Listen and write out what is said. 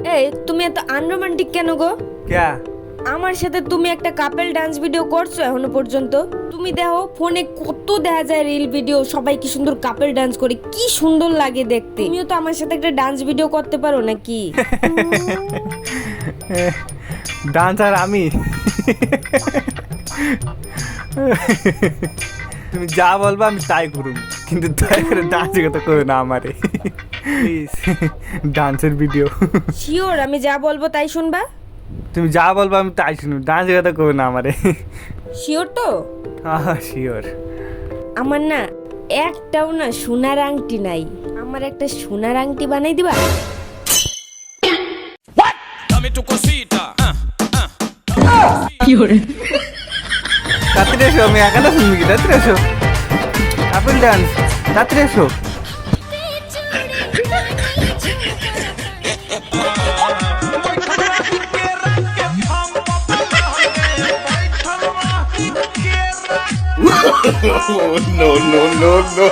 এই তুমি এত আনরোমান্টিক কেন গো? ক্যা? আমার সাথে তুমি একটা কাপল ডান্স ভিডিও করছো এখনো পর্যন্ত? তুমি দেখো ফোনে কত দেখা যায় রিল ভিডিও, সবাই কি সুন্দর কাপল ডান্স করে, কি সুন্দর লাগে দেখতে। তুমিও তো আমার সাথে একটা ডান্স ভিডিও করতে পারো নাকি? ডান্সার আমি? তুমি যা বলবা আমি তাই করুন, কিন্তু দয়া করে ডান্সের কথা করো না আমারে প্লিজ। ডান্সের ভিডিও শিওর আমি যা বলবো তাই শুনবা? তুমি যা বলবা আমি তাই শুনুন, ডান্সের কথা করো না আমারে। শিওর তো? হ্যাঁ শিওর। আমার না একটাও না সোনার আংটি নাই, আমার একটা সোনার আংটি বানাই দিবা? Dame tu cosita. রাত্রে এসো, আমি একা না শুনবি কি? রাত্রে এসো, কাপল ডান্স, রাত্রে এসো। No, no, no, no.